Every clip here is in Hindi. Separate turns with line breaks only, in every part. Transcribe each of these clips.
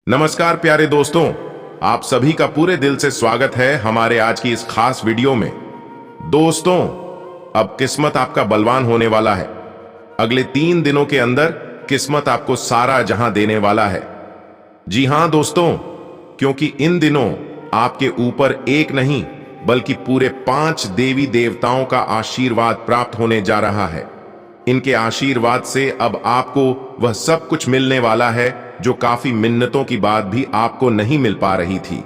नमस्कार प्यारे दोस्तों, आप सभी का पूरे दिल से स्वागत है हमारे आज की इस खास वीडियो में। दोस्तों, अब किस्मत आपका बलवान होने वाला है। अगले 3 दिनों के अंदर किस्मत आपको सारा जहां देने वाला है। जी हां दोस्तों, क्योंकि इन दिनों आपके ऊपर एक नहीं बल्कि पूरे 5 देवी देवताओं का आशीर्वाद प्राप्त होने जा रहा है। इनके आशीर्वाद से अब आपको वह सब कुछ मिलने वाला है जो काफी मिन्नतों की बाद भी आपको नहीं मिल पा रही थी।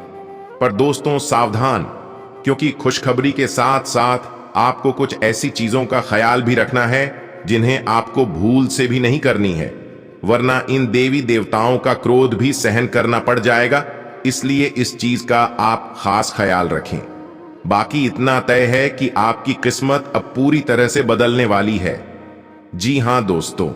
पर दोस्तों सावधान, क्योंकि खुशखबरी के साथ साथ आपको कुछ ऐसी चीजों का ख्याल भी रखना है जिन्हें आपको भूल से भी नहीं करनी है, वरना इन देवी देवताओं का क्रोध भी सहन करना पड़ जाएगा। इसलिए इस चीज का आप खास ख्याल रखें। बाकी इतना तय है कि आपकी किस्मत अब पूरी तरह से बदलने वाली है। जी हां दोस्तों,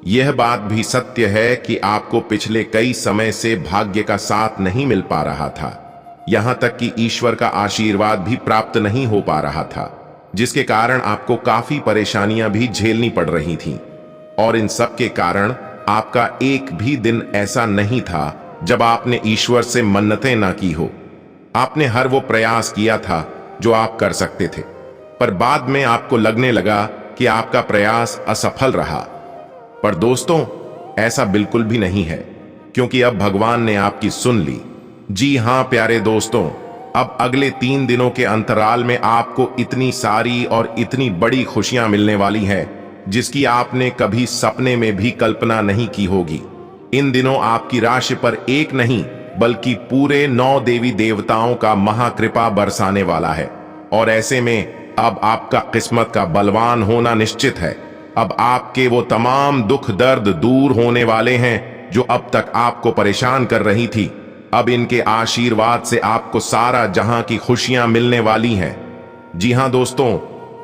यह बात भी सत्य है कि आपको पिछले कई समय से भाग्य का साथ नहीं मिल पा रहा था। यहां तक कि ईश्वर का आशीर्वाद भी प्राप्त नहीं हो पा रहा था, जिसके कारण आपको काफी परेशानियां भी झेलनी पड़ रही थीं। और इन सब के कारण आपका एक भी दिन ऐसा नहीं था जब आपने ईश्वर से मन्नतें ना की हो। आपने हर वो प्रयास किया था जो आप कर सकते थे, पर बाद में आपको लगने लगा कि आपका प्रयास असफल रहा। पर दोस्तों, ऐसा बिल्कुल भी नहीं है, क्योंकि अब भगवान ने आपकी सुन ली। जी हां प्यारे दोस्तों, अब अगले 3 दिनों के अंतराल में आपको इतनी सारी और इतनी बड़ी खुशियां मिलने वाली हैं जिसकी आपने कभी सपने में भी कल्पना नहीं की होगी। इन दिनों आपकी राशि पर एक नहीं बल्कि पूरे 9 देवी देवताओं का महाकृपा बरसाने वाला है। और ऐसे में अब आपका किस्मत का बलवान होना निश्चित है। अब आपके वो तमाम दुख दर्द दूर होने वाले हैं जो अब तक आपको परेशान कर रही थी। अब इनके आशीर्वाद से आपको सारा जहां की खुशियां मिलने वाली हैं। जी हां दोस्तों,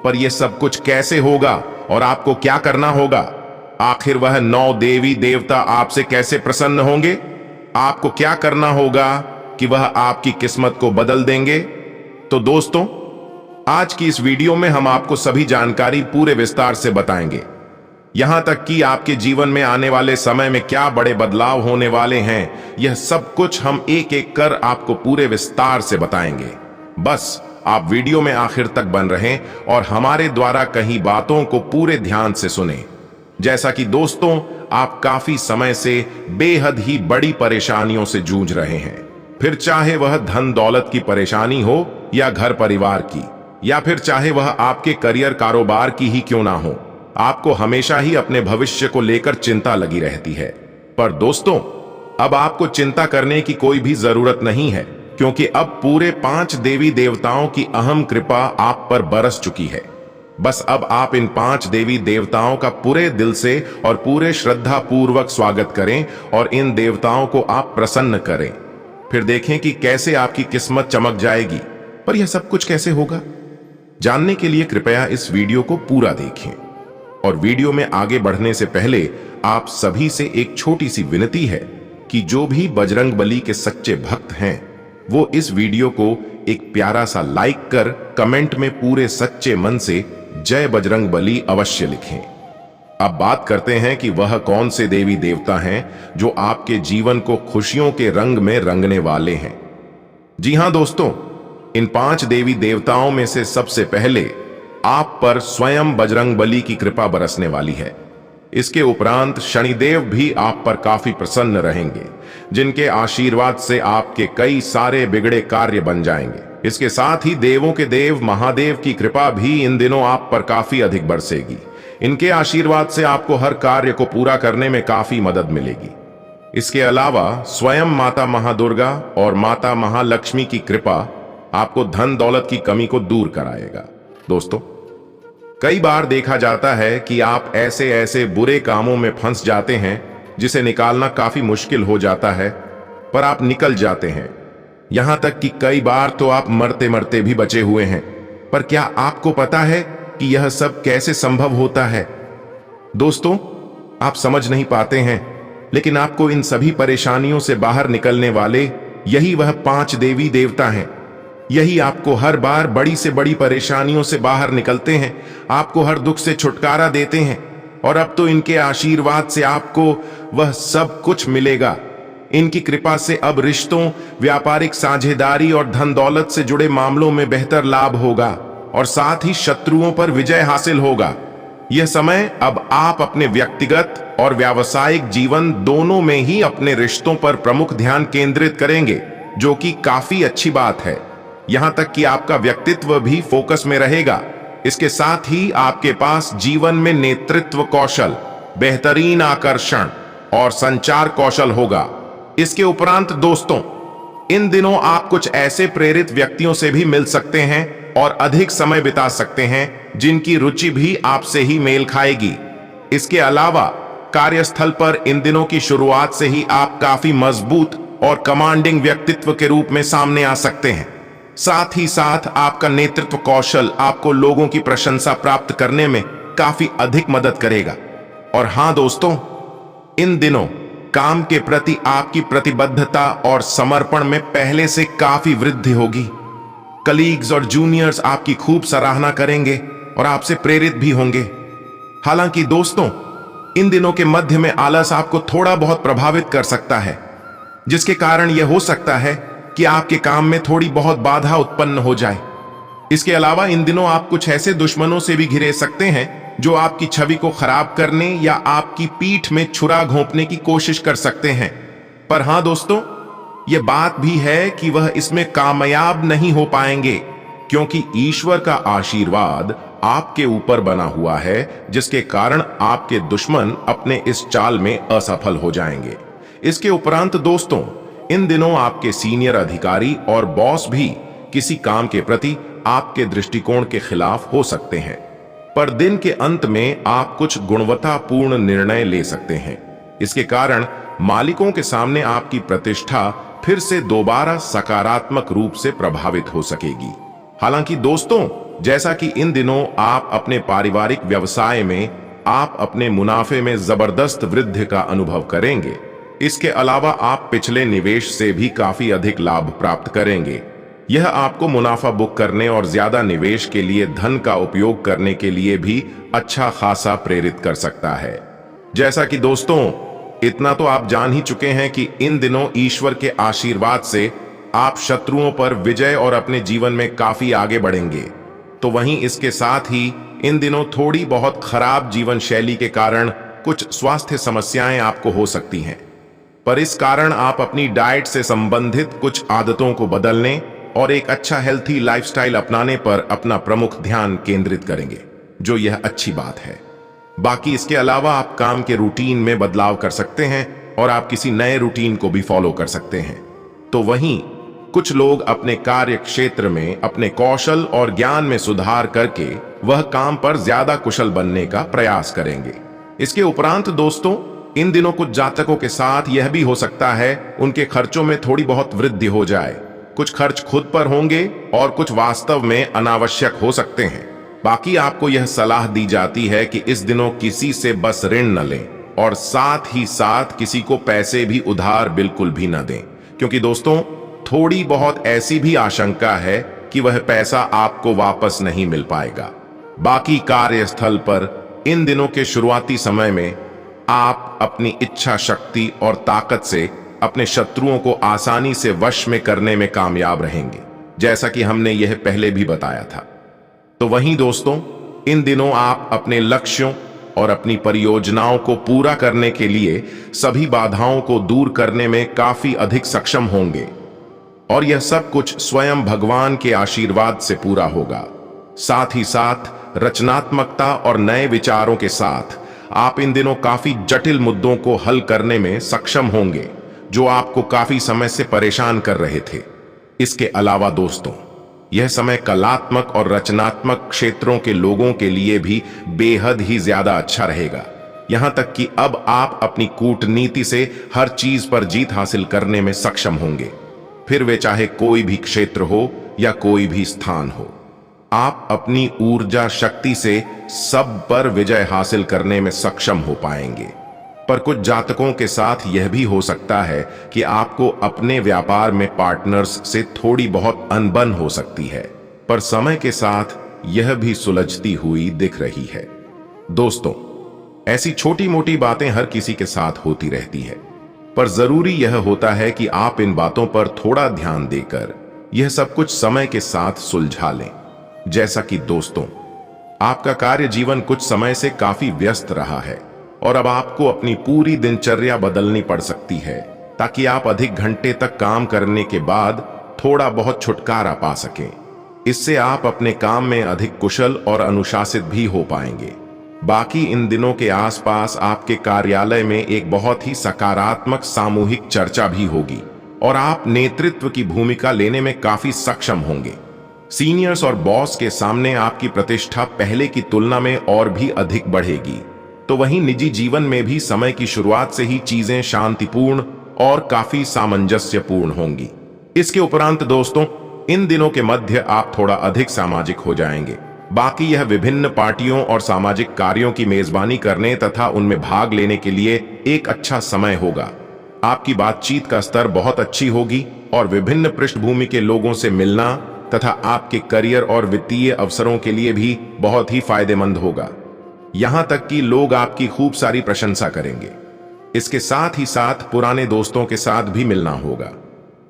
पर यह सब कुछ कैसे होगा और आपको क्या करना होगा? आखिर वह 9 देवी देवता आपसे कैसे प्रसन्न होंगे? आपको क्या करना होगा कि वह आपकी किस्मत को बदल देंगे? तो दोस्तों, आज की इस वीडियो में हम आपको सभी जानकारी पूरे विस्तार से बताएंगे, यहां तक कि आपके जीवन में आने वाले समय में क्या बड़े बदलाव होने वाले हैं। यह सब कुछ हम एक एक कर आपको पूरे विस्तार से बताएंगे। बस आप वीडियो में आखिर तक बन रहें और हमारे द्वारा कही बातों को पूरे ध्यान से सुनें। जैसा कि दोस्तों, आप काफी समय से बेहद ही बड़ी परेशानियों से जूझ रहे हैं, फिर चाहे वह धन दौलत की परेशानी हो या घर परिवार की, या फिर चाहे वह आपके करियर कारोबार की ही क्यों ना हो, आपको हमेशा ही अपने भविष्य को लेकर चिंता लगी रहती है। पर दोस्तों, अब आपको चिंता करने की कोई भी जरूरत नहीं है, क्योंकि अब पूरे 5 देवी देवताओं की अहम कृपा आप पर बरस चुकी है। बस अब आप इन 5 देवी देवताओं का पूरे दिल से और पूरे श्रद्धा पूर्वक स्वागत करें और इन देवताओं को आप प्रसन्न करें। फिर देखें कि कैसे आपकी किस्मत चमक जाएगी। पर यह सब कुछ कैसे होगा, जानने के लिए कृपया इस वीडियो को पूरा देखें। और वीडियो में आगे बढ़ने से पहले आप सभी से एक छोटी सी विनती है कि जो भी बजरंगबली के सच्चे भक्त हैं वो इस वीडियो को एक प्यारा सा लाइक कर कमेंट में पूरे सच्चे मन से जय बजरंगबली अवश्य लिखें। अब बात करते हैं कि वह कौन से देवी देवता हैं जो आपके जीवन को खुशियों के रंग में रंगने वाले हैं। जी हां दोस्तों, इन 5 देवी देवताओं में से सबसे पहले आप पर स्वयं बजरंगबली की कृपा बरसने वाली है। इसके उपरांत शनिदेव भी आप पर काफी प्रसन्न रहेंगे, जिनके आशीर्वाद से आपके कई सारे बिगड़े कार्य बन जाएंगे। इसके साथ ही देवों के देव महादेव की कृपा भी इन दिनों आप पर काफी अधिक बरसेगी। इनके आशीर्वाद से आपको हर कार्य को पूरा करने में काफी मदद मिलेगी। इसके अलावा स्वयं माता महादुर्गा और माता महालक्ष्मी की कृपा आपको धन दौलत की कमी को दूर कराएगा। दोस्तों, कई बार देखा जाता है कि आप ऐसे ऐसे बुरे कामों में फंस जाते हैं जिसे निकालना काफी मुश्किल हो जाता है, पर आप निकल जाते हैं। यहां तक कि कई बार तो आप मरते मरते भी बचे हुए हैं। पर क्या आपको पता है कि यह सब कैसे संभव होता है? दोस्तों, आप समझ नहीं पाते हैं, लेकिन आपको इन सभी परेशानियों से बाहर निकलने वाले यही वह 5 देवी देवता हैं। यही आपको हर बार बड़ी से बड़ी परेशानियों से बाहर निकलते हैं, आपको हर दुख से छुटकारा देते हैं। और अब तो इनके आशीर्वाद से आपको वह सब कुछ मिलेगा इनकी कृपा से अब रिश्तों, व्यापारिक साझेदारी और धन दौलत से जुड़े मामलों में बेहतर लाभ होगा और साथ ही शत्रुओं पर विजय हासिल होगा। यह समय अब आप अपने व्यक्तिगत और व्यावसायिक जीवन दोनों में ही अपने रिश्तों पर प्रमुख ध्यान केंद्रित करेंगे, जो कि काफी अच्छी बात है। यहां तक कि आपका व्यक्तित्व भी फोकस में रहेगा। इसके साथ ही आपके पास जीवन में नेतृत्व कौशल, बेहतरीन आकर्षण और संचार कौशल होगा। इसके उपरांत दोस्तों, इन दिनों आप कुछ ऐसे प्रेरित व्यक्तियों से भी मिल सकते हैं और अधिक समय बिता सकते हैं जिनकी रुचि भी आपसे ही मेल खाएगी। इसके अलावा कार्यस्थल पर इन दिनों की शुरुआत से ही आप काफी मजबूत और कमांडिंग व्यक्तित्व के रूप में सामने आ सकते हैं। साथ ही साथ आपका नेतृत्व कौशल आपको लोगों की प्रशंसा प्राप्त करने में काफी अधिक मदद करेगा। और हां दोस्तों, इन दिनों काम के प्रति आपकी प्रतिबद्धता और समर्पण में पहले से काफी वृद्धि होगी। कलीग्स और जूनियर्स आपकी खूब सराहना करेंगे और आपसे प्रेरित भी होंगे। हालांकि दोस्तों, इन दिनों के मध्य में आलस आपको थोड़ा बहुत प्रभावित कर सकता है, जिसके कारण यह हो सकता है कि आपके काम में थोड़ी बहुत बाधा उत्पन्न हो जाए। इसके अलावा इन दिनों आप कुछ ऐसे दुश्मनों से भी घिरे सकते हैं जो आपकी छवि को खराब करने या आपकी पीठ में छुरा घोंपने की कोशिश कर सकते हैं। पर हां दोस्तों, यह बात भी है कि वह इसमें कामयाब नहीं हो पाएंगे, क्योंकि ईश्वर का आशीर्वाद आपके ऊपर बना हुआ है, जिसके कारण आपके दुश्मन अपने इस चाल में असफल हो जाएंगे। इसके उपरांत दोस्तों, इन दिनों आपके सीनियर अधिकारी और बॉस भी किसी काम के प्रति आपके दृष्टिकोण के खिलाफ हो सकते हैं, पर दिन के अंत में आप कुछ गुणवत्तापूर्ण निर्णय ले सकते हैं। इसके कारण मालिकों के सामने आपकी प्रतिष्ठा फिर से दोबारा सकारात्मक रूप से प्रभावित हो सकेगी। हालांकि दोस्तों, जैसा कि इन दिनों आप अपने पारिवारिक व्यवसाय में आप अपने मुनाफे में जबरदस्त वृद्धि का अनुभव करेंगे। इसके अलावा आप पिछले निवेश से भी काफी अधिक लाभ प्राप्त करेंगे। यह आपको मुनाफा बुक करने और ज्यादा निवेश के लिए धन का उपयोग करने के लिए भी अच्छा खासा प्रेरित कर सकता है। जैसा कि दोस्तों, इतना तो आप जान ही चुके हैं कि इन दिनों ईश्वर के आशीर्वाद से आप शत्रुओं पर विजय और अपने जीवन में काफी आगे बढ़ेंगे। तो वहीं इसके साथ ही इन दिनों थोड़ी बहुत खराब जीवन शैली के कारण कुछ स्वास्थ्य समस्याएं आपको हो सकती हैं, पर इस कारण आप अपनी डाइट से संबंधित कुछ आदतों को बदलने और एक अच्छा हेल्थी लाइफस्टाइल अपनाने पर अपना प्रमुख ध्यान केंद्रित करेंगे, जो यह अच्छी बात है। बाकी इसके अलावा आप काम के रूटीन में बदलाव कर सकते हैं और आप किसी नए रूटीन को भी फॉलो कर सकते हैं। तो वहीं कुछ लोग अपने कार्य क्षेत्र में अपने कौशल और ज्ञान में सुधार करके वह काम पर ज्यादा कुशल बनने का प्रयास करेंगे। इसके उपरांत दोस्तों, इन दिनों कुछ जातकों के साथ यह भी हो सकता है उनके खर्चों में थोड़ी बहुत वृद्धि हो जाए। कुछ खर्च खुद पर होंगे और कुछ वास्तव में अनावश्यक हो सकते हैं। बाकी आपको यह सलाह दी जाती है कि इस दिनों किसी से बस ऋण न लें और साथ ही साथ किसी को पैसे भी उधार बिल्कुल भी न दें, क्योंकि दोस्तों, थोड़ी बहुत ऐसी भी आशंका है कि वह पैसा आपको वापस नहीं मिल पाएगा। बाकी कार्यस्थल पर इन दिनों के शुरुआती समय में आप अपनी इच्छा शक्ति और ताकत से अपने शत्रुओं को आसानी से वश में करने में कामयाब रहेंगे, जैसा कि हमने यह पहले भी बताया था। तो वहीं दोस्तों, इन दिनों आप अपने लक्ष्यों और अपनी परियोजनाओं को पूरा करने के लिए सभी बाधाओं को दूर करने में काफी अधिक सक्षम होंगे, और यह सब कुछ स्वयं भगवान के आशीर्वाद से पूरा होगा। साथ ही साथ रचनात्मकता और नए विचारों के साथ आप इन दिनों काफी जटिल मुद्दों को हल करने में सक्षम होंगे, जो आपको काफी समय से परेशान कर रहे थे। इसके अलावा दोस्तों, यह समय कलात्मक और रचनात्मक क्षेत्रों के लोगों के लिए भी बेहद ही ज्यादा अच्छा रहेगा। यहां तक कि अब आप अपनी कूटनीति से हर चीज पर जीत हासिल करने में सक्षम होंगे, फिर वे चाहे कोई भी क्षेत्र हो या कोई भी स्थान हो। आप अपनी ऊर्जा शक्ति से सब पर विजय हासिल करने में सक्षम हो पाएंगे। पर कुछ जातकों के साथ यह भी हो सकता है कि आपको अपने व्यापार में पार्टनर्स से थोड़ी बहुत अनबन हो सकती है, पर समय के साथ यह भी सुलझती हुई दिख रही है। दोस्तों, ऐसी छोटी मोटी बातें हर किसी के साथ होती रहती है, पर जरूरी यह होता है कि आप इन बातों पर थोड़ा ध्यान देकर यह सब कुछ समय के साथ सुलझा लें। जैसा कि दोस्तों, आपका कार्य जीवन कुछ समय से काफी व्यस्त रहा है और अब आपको अपनी पूरी दिनचर्या बदलनी पड़ सकती है ताकि आप अधिक घंटे तक काम करने के बाद थोड़ा बहुत छुटकारा पा सकें। इससे आप अपने काम में अधिक कुशल और अनुशासित भी हो पाएंगे। बाकी इन दिनों के आसपास आपके कार्यालय में एक बहुत ही सकारात्मक सामूहिक चर्चा भी होगी और आप नेतृत्व की भूमिका लेने में काफी सक्षम होंगे। सीनियर्स और बॉस के सामने आपकी प्रतिष्ठा पहले की तुलना में और भी अधिक बढ़ेगी। तो वहीं निजी जीवन में भी समय की शुरुआत से ही चीजें शांतिपूर्ण और काफी सामंजस्यपूर्ण होंगी। इसके उपरांत दोस्तों, इन दिनों के मध्य आप थोड़ा अधिक सामाजिक हो जाएंगे। बाकी यह विभिन्न पार्टियों और सामाजिक कार्यों की मेजबानी करने तथा उनमें भाग लेने के लिए एक अच्छा समय होगा। आपकी बातचीत का स्तर बहुत अच्छी होगी और विभिन्न पृष्ठभूमि के लोगों से मिलना तथा आपके करियर और वित्तीय अवसरों के लिए भी बहुत ही फायदेमंद होगा। यहां तक कि लोग आपकी खूब सारी प्रशंसा करेंगे। इसके साथ ही साथ पुराने दोस्तों के साथ भी मिलना होगा,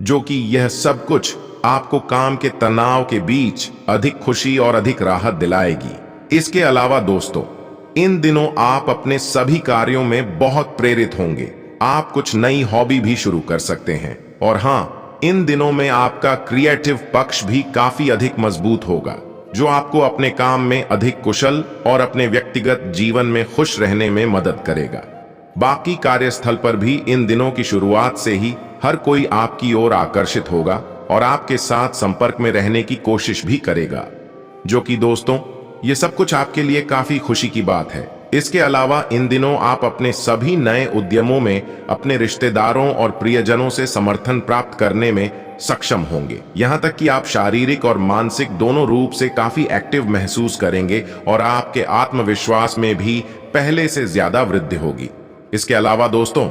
जो कि यह सब कुछ आपको काम के तनाव के बीच अधिक खुशी और अधिक राहत दिलाएगी। इसके अलावा दोस्तों, इन दिनों आप अपने सभी कार्यों में बहुत प्रेरित होंगे। आप कुछ नई हॉबी भी शुरू कर सकते हैं और हाँ, इन दिनों में आपका क्रिएटिव पक्ष भी काफी अधिक मजबूत होगा, जो आपको अपने काम में अधिक कुशल और अपने व्यक्तिगत जीवन में खुश रहने में मदद करेगा। बाकी कार्यस्थल पर भी इन दिनों की शुरुआत से ही हर कोई आपकी ओर आकर्षित होगा और आपके साथ संपर्क में रहने की कोशिश भी करेगा, जो कि दोस्तों, ये सब कुछ आपके लिए काफी खुशी की बात है। इसके अलावा इन दिनों आप अपने सभी नए उद्यमों में अपने रिश्तेदारों और प्रियजनों से समर्थन प्राप्त करने में सक्षम होंगे। यहां तक कि आप शारीरिक और मानसिक दोनों रूप से काफी एक्टिव महसूस करेंगे और आपके आत्मविश्वास में भी पहले से ज्यादा वृद्धि होगी। इसके अलावा दोस्तों,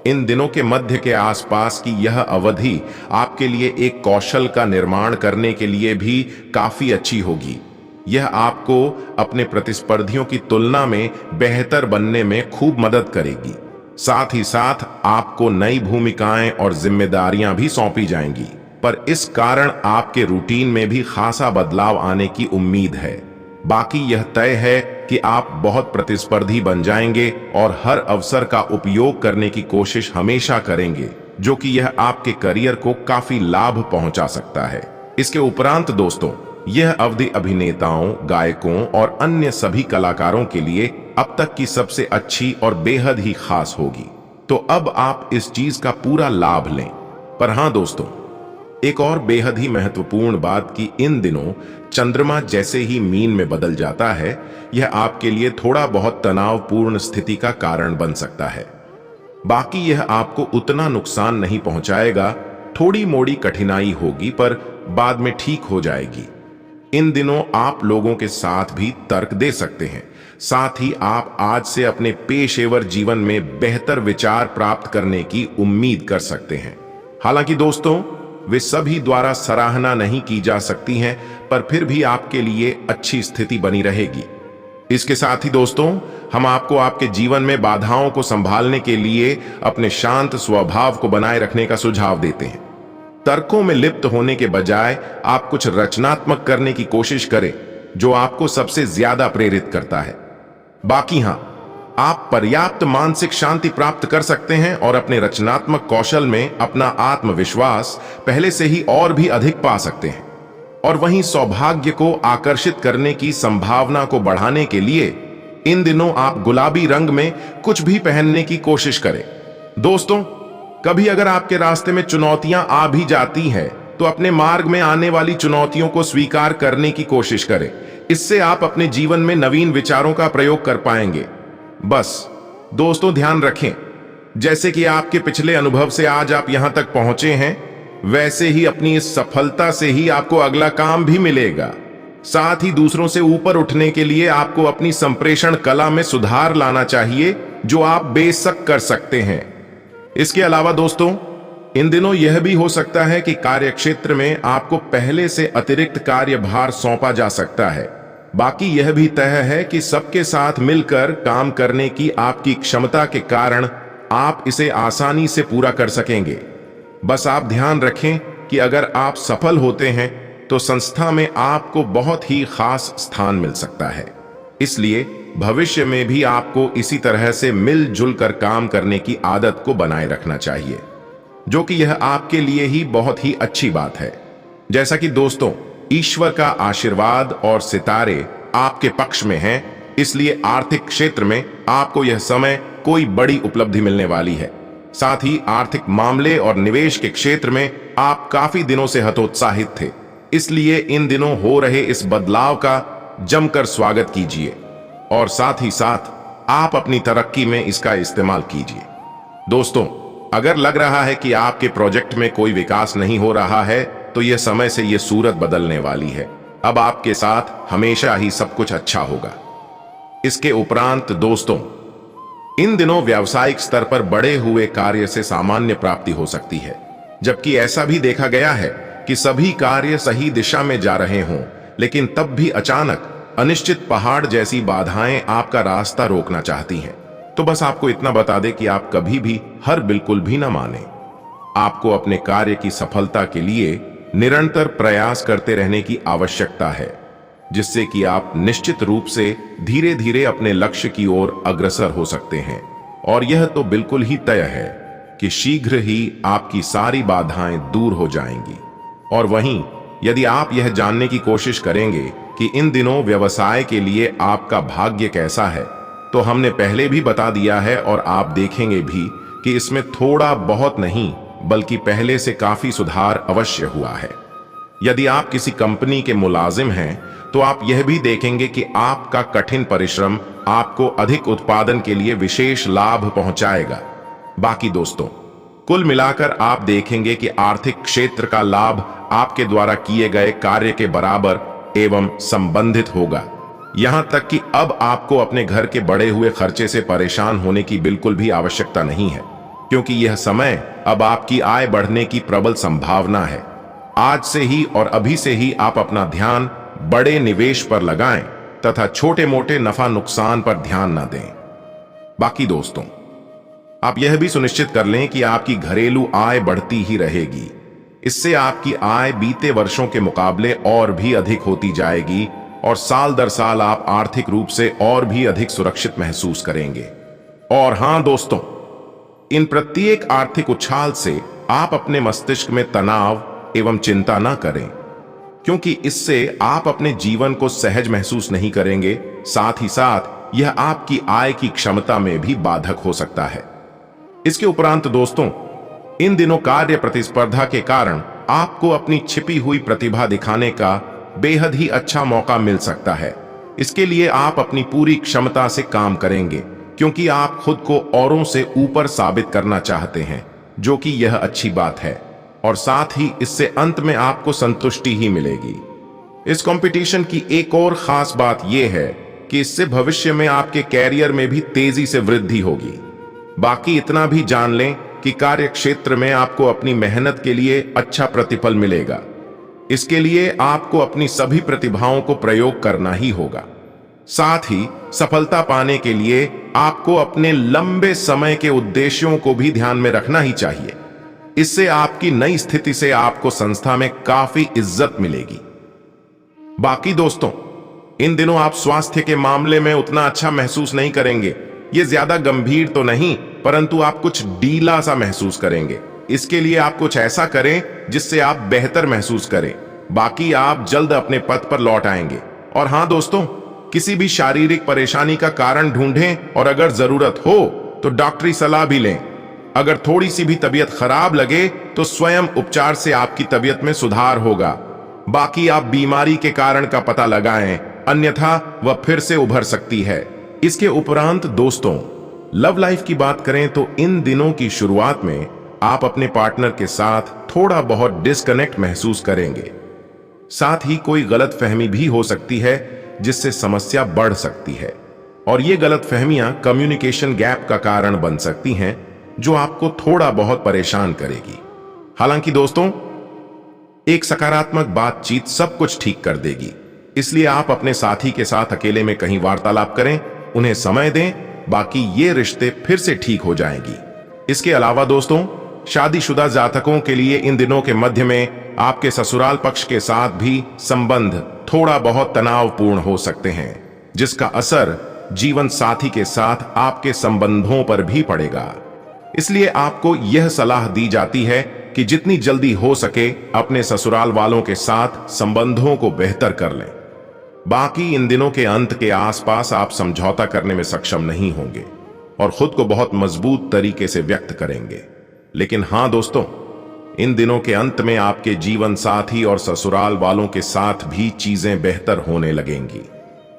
इन दिनों के मध्य के आसपास की यह अवधि आपके लिए एक कौशल का निर्माण करने के लिए भी काफी अच्छी होगी। यह आपको अपने प्रतिस्पर्धियों की तुलना में बेहतर बनने में खूब मदद करेगी। साथ ही साथ आपको नई भूमिकाएं और जिम्मेदारियां भी सौंपी जाएंगी, पर इस कारण आपके रूटीन में भी खासा बदलाव आने की उम्मीद है। बाकी यह तय है कि आप बहुत प्रतिस्पर्धी बन जाएंगे और हर अवसर का उपयोग करने की कोशिश हमेशा करेंगे, जो कि यह आपके करियर को काफी लाभ पहुंचा सकता है। इसके उपरांत दोस्तों, यह अवधि अभिनेताओं, गायकों और अन्य सभी कलाकारों के लिए अब तक की सबसे अच्छी और बेहद ही खास होगी। तो अब आप इस चीज का पूरा लाभ लें। पर हां दोस्तों, एक और बेहद ही महत्वपूर्ण बात कि इन दिनों चंद्रमा जैसे ही मीन में बदल जाता है, यह आपके लिए थोड़ा बहुत तनावपूर्ण स्थिति का कारण बन सकता है। बाकी यह आपको उतना नुकसान नहीं पहुंचाएगा, थोड़ी मोड़ी कठिनाई होगी पर बाद में ठीक हो जाएगी। इन दिनों आप लोगों के साथ भी तर्क दे सकते हैं। साथ ही आप आज से अपने पेशेवर जीवन में बेहतर विचार प्राप्त करने की उम्मीद कर सकते हैं। हालांकि दोस्तों, वे सभी द्वारा सराहना नहीं की जा सकती हैं, पर फिर भी आपके लिए अच्छी स्थिति बनी रहेगी। इसके साथ ही दोस्तों, हम आपको आपके जीवन में बाधाओं को संभालने के लिए अपने शांत स्वभाव को बनाए रखने का सुझाव देते हैं। तर्कों में लिप्त होने के बजाय आप कुछ रचनात्मक करने की कोशिश करें, जो आपको सबसे ज्यादा प्रेरित करता है। बाकी हां, आप पर्याप्त मानसिक शांति प्राप्त कर सकते हैं और अपने रचनात्मक कौशल में अपना आत्मविश्वास पहले से ही और भी अधिक पा सकते हैं। और वहीं सौभाग्य को आकर्षित करने की संभावना को बढ़ाने के लिए इन दिनों आप गुलाबी रंग में कुछ भी पहनने की कोशिश करें। दोस्तों, कभी अगर आपके रास्ते में चुनौतियां आ भी जाती हैं, तो अपने मार्ग में आने वाली चुनौतियों को स्वीकार करने की कोशिश करें। इससे आप अपने जीवन में नवीन विचारों का प्रयोग कर पाएंगे। बस दोस्तों, ध्यान रखें, जैसे कि आपके पिछले अनुभव से आज आप यहां तक पहुंचे हैं, वैसे ही अपनी इस सफलता से ही आपको अगला काम भी मिलेगा। साथ ही दूसरों से ऊपर उठने के लिए आपको अपनी संप्रेषण कला में सुधार लाना चाहिए, जो आप बेशक कर सकते हैं। इसके अलावा दोस्तों, इन दिनों यह भी हो सकता है कि कार्यक्षेत्र में आपको पहले से अतिरिक्त कार्यभार सौंपा जा सकता है। बाकी यह भी तय है कि सबके साथ मिलकर काम करने की आपकी क्षमता के कारण आप इसे आसानी से पूरा कर सकेंगे। बस आप ध्यान रखें कि अगर आप सफल होते हैं तो संस्था में आपको बहुत ही खास स्थान मिल सकता है। इसलिए भविष्य में भी आपको इसी तरह से मिलजुल कर काम करने की आदत को बनाए रखना चाहिए, जो कि यह आपके लिए ही बहुत ही अच्छी बात है। जैसा कि दोस्तों, ईश्वर का आशीर्वाद और सितारे आपके पक्ष में हैं, इसलिए आर्थिक क्षेत्र में आपको यह समय कोई बड़ी उपलब्धि मिलने वाली है। साथ ही आर्थिक मामले और निवेश के क्षेत्र में आप काफी दिनों से हतोत्साहित थे, इसलिए इन दिनों हो रहे इस बदलाव का जमकर स्वागत कीजिए और साथ ही साथ आप अपनी तरक्की में इसका इस्तेमाल कीजिए। दोस्तों, अगर लग रहा है कि आपके प्रोजेक्ट में कोई विकास नहीं हो रहा है तो यह समय से यह सूरत बदलने वाली है। अब आपके साथ हमेशा ही सब कुछ अच्छा होगा। इसके उपरांत दोस्तों, इन दिनों व्यावसायिक स्तर पर बढ़े हुए कार्य से सामान्य प्राप्ति हो सकती है, जबकि ऐसा भी देखा गया है कि सभी कार्य सही दिशा में जा रहे हों, लेकिन तब भी अचानक अनिश्चित पहाड़ जैसी बाधाएं आपका रास्ता रोकना चाहती हैं। तो बस आपको इतना बता दें कि आप कभी भी हर बिल्कुल भी ना माने। आपको अपने कार्य की सफलता के लिए निरंतर प्रयास करते रहने की आवश्यकता है, जिससे कि आप निश्चित रूप से धीरे धीरे अपने लक्ष्य की ओर अग्रसर हो सकते हैं। और यह तो बिल्कुल ही तय है कि शीघ्र ही आपकी सारी बाधाएं दूर हो जाएंगी। और वहीं यदि आप यह जानने की कोशिश करेंगे कि इन दिनों व्यवसाय के लिए आपका भाग्य कैसा है, तो हमने पहले भी बता दिया है और आप देखेंगे भी कि इसमें थोड़ा बहुत नहीं बल्कि पहले से काफी सुधार अवश्य हुआ है। यदि आप किसी कंपनी के मुलाजिम हैं तो आप यह भी देखेंगे कि आपका कठिन परिश्रम आपको अधिक उत्पादन के लिए विशेष लाभ पहुंचाएगा। बाकी दोस्तों, कुल मिलाकर आप देखेंगे कि आर्थिक क्षेत्र का लाभ आपके द्वारा किए गए कार्य के बराबर एवं संबंधित होगा। यहां तक कि अब आपको अपने घर के बढ़े हुए खर्चे से परेशान होने की बिल्कुल भी आवश्यकता नहीं है, क्योंकि यह समय अब आपकी आय बढ़ने की प्रबल संभावना है। आज से ही और अभी से ही आप अपना ध्यान बड़े निवेश पर लगाएं तथा छोटे मोटे नफा नुकसान पर ध्यान न दें। बाकी दोस्तों, आप यह भी सुनिश्चित कर लें कि आपकी घरेलू आय बढ़ती ही रहेगी। इससे आपकी आय बीते वर्षों के मुकाबले और भी अधिक होती जाएगी और साल दर साल आप आर्थिक रूप से और भी अधिक सुरक्षित महसूस करेंगे। और हां दोस्तों, इन प्रत्येक आर्थिक उछाल से आप अपने मस्तिष्क में तनाव एवं चिंता ना करें, क्योंकि इससे आप अपने जीवन को सहज महसूस नहीं करेंगे। साथ ही साथ यह आपकी आय की क्षमता में भी बाधक हो सकता है। इसके उपरांत दोस्तों, इन दिनों कार्य प्रतिस्पर्धा के कारण आपको अपनी छिपी हुई प्रतिभा दिखाने का बेहद ही अच्छा मौका मिल सकता है। इसके लिए आप अपनी पूरी क्षमता से काम करेंगे, क्योंकि आप खुद को औरों से ऊपर साबित करना चाहते हैं, जो कि यह अच्छी बात है। और साथ ही इससे अंत में आपको संतुष्टि ही मिलेगी। इस कंपटीशन की एक और खास बात यह है कि इससे भविष्य में आपके कैरियर में भी तेजी से वृद्धि होगी। बाकी इतना भी जान लें कि कार्य क्षेत्र में आपको अपनी मेहनत के लिए अच्छा प्रतिफल मिलेगा। इसके लिए आपको अपनी सभी प्रतिभाओं को प्रयोग करना ही होगा। साथ ही सफलता पाने के लिए आपको अपने लंबे समय के उद्देश्यों को भी ध्यान में रखना ही चाहिए। इससे आपकी नई स्थिति से आपको संस्था में काफी इज्जत मिलेगी। बाकी दोस्तों, इन दिनों आप स्वास्थ्य के मामले में उतना अच्छा महसूस नहीं करेंगे। ये ज्यादा गंभीर तो नहीं, परंतु आप कुछ ढीला सा महसूस करेंगे। इसके लिए आप कुछ ऐसा करें जिससे आप बेहतर महसूस करें। बाकी आप जल्द अपने पद पर लौट आएंगे। और हां दोस्तों, किसी भी शारीरिक परेशानी का कारण ढूंढें और अगर जरूरत हो तो डॉक्टरी सलाह भी लें। अगर थोड़ी सी भी तबीयत खराब लगे तो स्वयं उपचार से आपकी तबीयत में सुधार होगा। बाकी आप बीमारी के कारण का पता लगाएं, अन्यथा वह फिर से उभर सकती है। इसके उपरांत दोस्तों, लव लाइफ की बात करें तो इन दिनों की शुरुआत में आप अपने पार्टनर के साथ थोड़ा बहुत डिस्कनेक्ट महसूस करेंगे। साथ ही कोई गलतफहमी भी हो सकती है जिससे समस्या बढ़ सकती है, और ये गलतफहमियां कम्युनिकेशन गैप का कारण बन सकती हैं, जो आपको थोड़ा बहुत परेशान करेगी। हालांकि दोस्तों, एक सकारात्मक बातचीत सब कुछ ठीक कर देगी। इसलिए आप अपने साथी के साथ अकेले में कहीं वार्तालाप करें, उन्हें समय दें। बाकी ये रिश्ते फिर से ठीक हो जाएंगी। इसके अलावा दोस्तों, शादीशुदा जातकों के लिए इन दिनों के मध्य में आपके ससुराल पक्ष के साथ भी संबंध थोड़ा बहुत तनावपूर्ण हो सकते हैं, जिसका असर जीवन साथी के साथ आपके संबंधों पर भी पड़ेगा। इसलिए आपको यह सलाह दी जाती है कि जितनी जल्दी हो सके अपने ससुराल वालों के साथ संबंधों को बेहतर कर लें। बाकी इन दिनों के अंत के आसपास आप समझौता करने में सक्षम नहीं होंगे और खुद को बहुत मजबूत तरीके से व्यक्त करेंगे। लेकिन हां दोस्तों, इन दिनों के अंत में आपके जीवन साथी और ससुराल वालों के साथ भी चीजें बेहतर होने लगेंगी।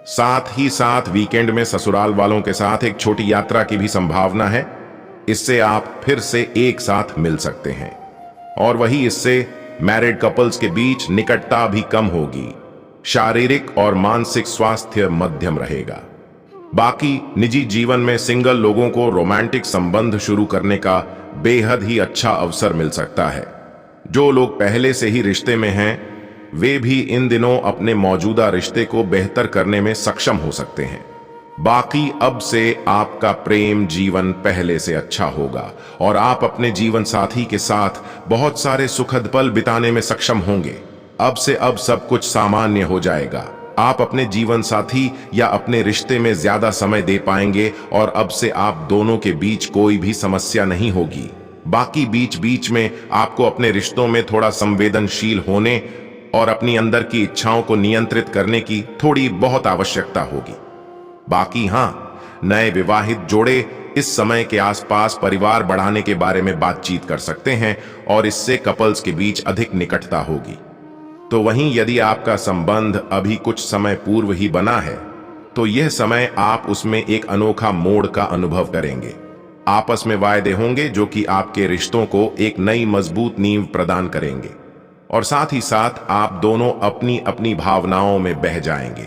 साथ ही साथ वीकेंड में ससुराल वालों के साथ एक छोटी यात्रा की भी संभावना है। इससे आप फिर से एक साथ मिल सकते हैं और वही इससे मैरिड कपल्स के बीच निकटता भी कम होगी। शारीरिक और मानसिक स्वास्थ्य मध्यम रहेगा। बाकी निजी जीवन में सिंगल लोगों को रोमांटिक संबंध शुरू करने का बेहद ही अच्छा अवसर मिल सकता है। जो लोग पहले से ही रिश्ते में हैं, वे भी इन दिनों अपने मौजूदा रिश्ते को बेहतर करने में सक्षम हो सकते हैं। बाकी अब से आपका प्रेम जीवन पहले से अच्छा होगा और आप अपने जीवन साथी के साथ बहुत सारे सुखद पल बिताने में सक्षम होंगे। अब से अब सब कुछ सामान्य हो जाएगा। आप अपने जीवन साथी या अपने रिश्ते में ज्यादा समय दे पाएंगे और अब से आप दोनों के बीच कोई भी समस्या नहीं होगी। बाकी बीच बीच में आपको अपने रिश्तों में थोड़ा संवेदनशील होने और अपनी अंदर की इच्छाओं को नियंत्रित करने की थोड़ी बहुत आवश्यकता होगी। बाकी हां, नए विवाहित जोड़े इस समय के आसपास परिवार बढ़ाने के बारे में बातचीत कर सकते हैं और इससे कपल्स के बीच अधिक निकटता होगी। तो वहीं यदि आपका संबंध अभी कुछ समय पूर्व ही बना है, तो यह समय आप उसमें एक अनोखा मोड़ का अनुभव करेंगे। आपस में वायदे होंगे जो कि आपके रिश्तों को एक नई मजबूत नींव प्रदान करेंगे और साथ ही साथ आप दोनों अपनी अपनी भावनाओं में बह जाएंगे।